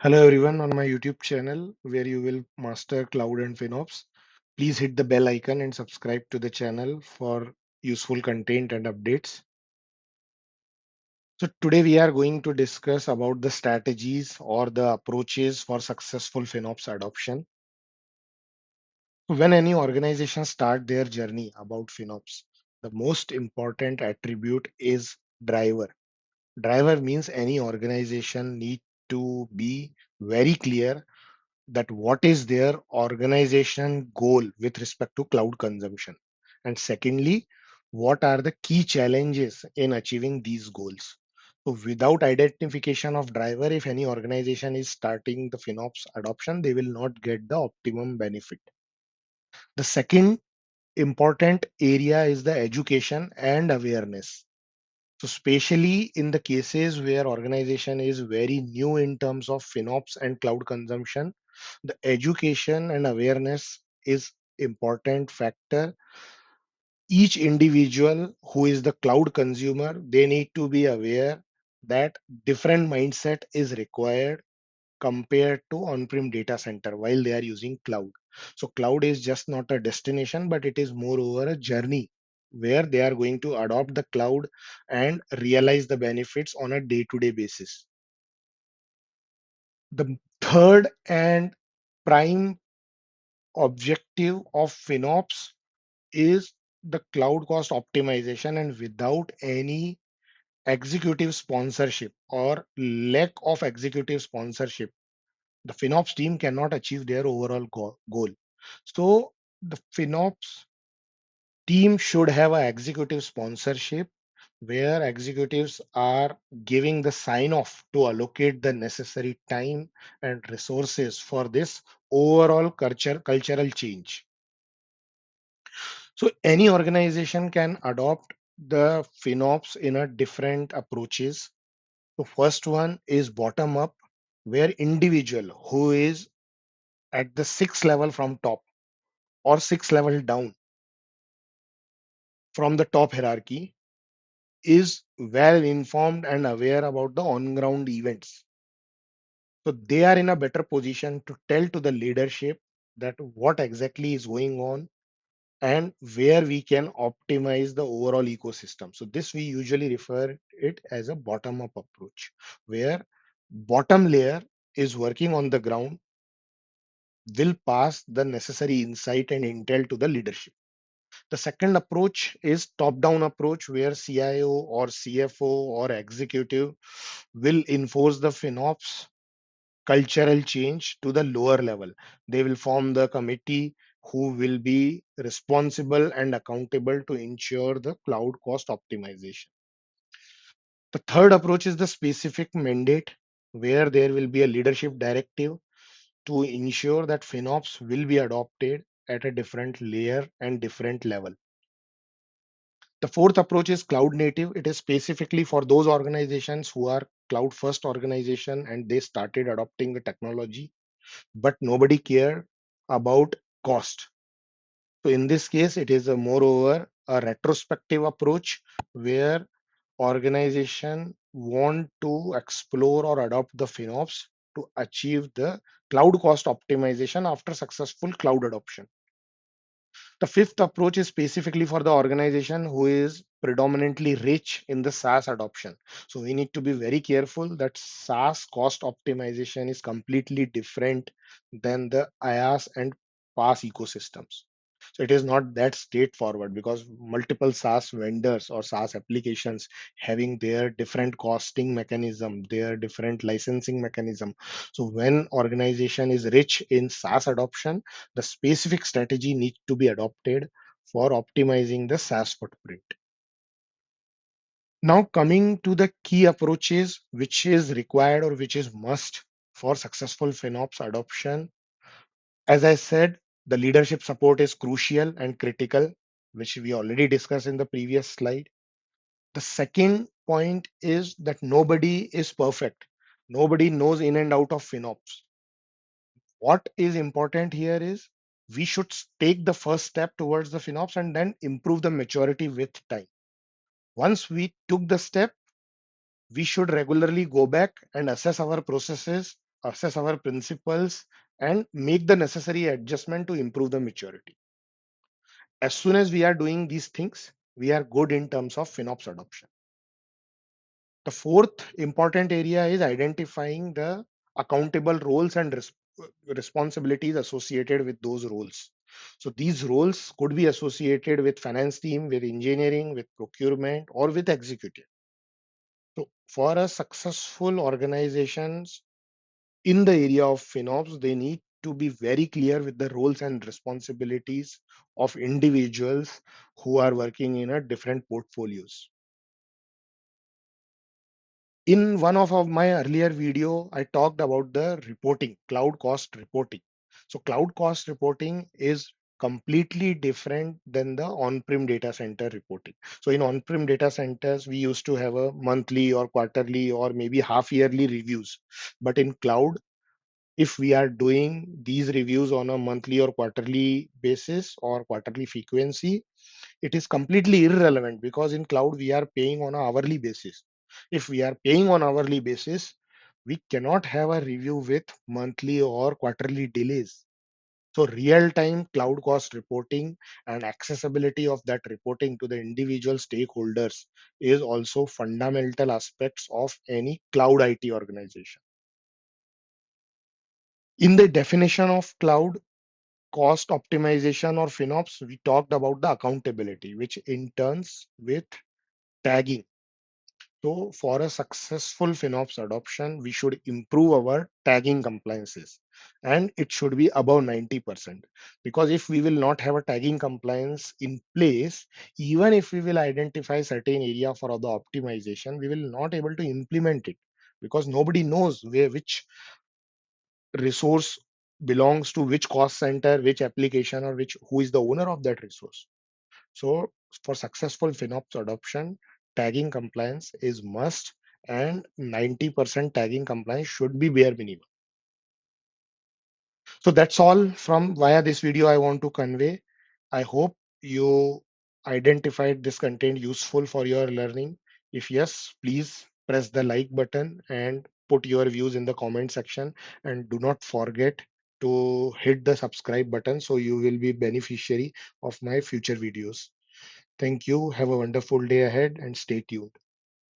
Hello everyone on my YouTube channel where you will master cloud and FinOps. Please hit the bell icon and subscribe to the channel for useful content and updates. So today we are going to discuss about the strategies or the approaches for successful FinOps adoption. When any organization start their journey about FinOps, the most important attribute is driver. Driver means any organization need to be very clear that what is their organization goal with respect to cloud consumption, and secondly, what are the key challenges in achieving these goals. So without identification of driver, if any organization is starting the FinOps adoption, they will not get the optimum benefit. The second important area is the education and awareness. So especially in the cases where organization is very new in terms of FinOps and cloud consumption, the education and awareness is important factor. Each individual who is the cloud consumer, they need to be aware that different mindset is required compared to on-prem data center while they are using cloud. So cloud is just not a destination, but it is moreover a journey where they are going to adopt the cloud and realize the benefits on a day-to-day basis. The third and prime objective of FinOps is the cloud cost optimization, and without any executive sponsorship or lack of executive sponsorship, the FinOps team cannot achieve their overall goal. So the FinOps team should have an executive sponsorship where executives are giving the sign off to allocate the necessary time and resources for this overall cultural change. So any organization can adopt the FinOps in a different approaches. The first one is bottom up, where individual who is at the sixth level from top or sixth level down from the top hierarchy is well informed and aware about the on ground events. So they are in a better position to tell to the leadership that what exactly is going on and where we can optimize the overall ecosystem. So this we usually refer it as a bottom up approach, where bottom layer is working on the ground, will pass the necessary insight and intel to the leadership. The second approach is top-down approach, where CIO or CFO or executive will enforce the FinOps cultural change to the lower level. They will form the committee who will be responsible and accountable to ensure the cloud cost optimization. The third approach is the specific mandate, where there will be a leadership directive to ensure that FinOps will be adopted at a different layer and different level. The fourth approach is cloud native. It is specifically for those organizations who are cloud first organization and they started adopting the technology, but nobody cared about cost. So in this case, it is a moreover a retrospective approach where organization want to explore or adopt the FinOps to achieve the cloud cost optimization after successful cloud adoption. The fifth approach is specifically for the organization who is predominantly rich in the SaaS adoption. So we need to be very careful that SaaS cost optimization is completely different than the IaaS and PaaS ecosystems. So it is not that straightforward because multiple SaaS vendors or SaaS applications having their different costing mechanism, their different licensing mechanism. So when organization is rich in SaaS adoption, the specific strategy needs to be adopted for optimizing the SaaS footprint. Now coming to the key approaches which is required or which is must for successful FinOps adoption. As I said, the leadership support is crucial and critical, which we already discussed in the previous slide. The second point is that nobody is perfect. Nobody knows in and out of FinOps. What is important here is we should take the first step towards the FinOps and then improve the maturity with time. Once we took the step, we should regularly go back and assess our processes assess our principles, and make the necessary adjustment to improve the maturity. As soon as we are doing these things, we are good in terms of FinOps adoption. The fourth important area is identifying the accountable roles and responsibilities associated with those roles. So these roles could be associated with finance team, with engineering, with procurement, or with executive. So for a successful organizations in the area of FinOps, they need to be very clear with the roles and responsibilities of individuals who are working in a different portfolios. In one of my earlier video, I talked about the reporting, cloud cost reporting. So cloud cost reporting is completely different than the on-prem data center reporting. So in on-prem data centers, we used to have a monthly or quarterly or maybe half yearly reviews. But in cloud, if we are doing these reviews on a monthly or quarterly basis or quarterly frequency, it is completely irrelevant because in cloud we are paying on an hourly basis. If we are paying on hourly basis, we cannot have a review with monthly or quarterly delays. So real time cloud cost reporting and accessibility of that reporting to the individual stakeholders is also fundamental aspects of any cloud IT organization. In the definition of cloud cost optimization or FinOps, we talked about the accountability, which in turns with tagging. So for a successful FinOps adoption, we should improve our tagging compliances and it should be above 90%. Because if we will not have a tagging compliance in place, even if we will identify certain area for the optimization, we will not able to implement it because nobody knows which resource belongs to which cost center, which application, or which who is the owner of that resource. So for successful FinOps adoption, tagging compliance is must and 90% tagging compliance should be bare minimum. So that's all from via this video I want to convey. I hope you identified this content useful for your learning. If yes, please press the like button and put your views in the comment section, and do not forget to hit the subscribe button so you will be beneficiary of my future videos. Thank you. Have a wonderful day ahead and stay tuned.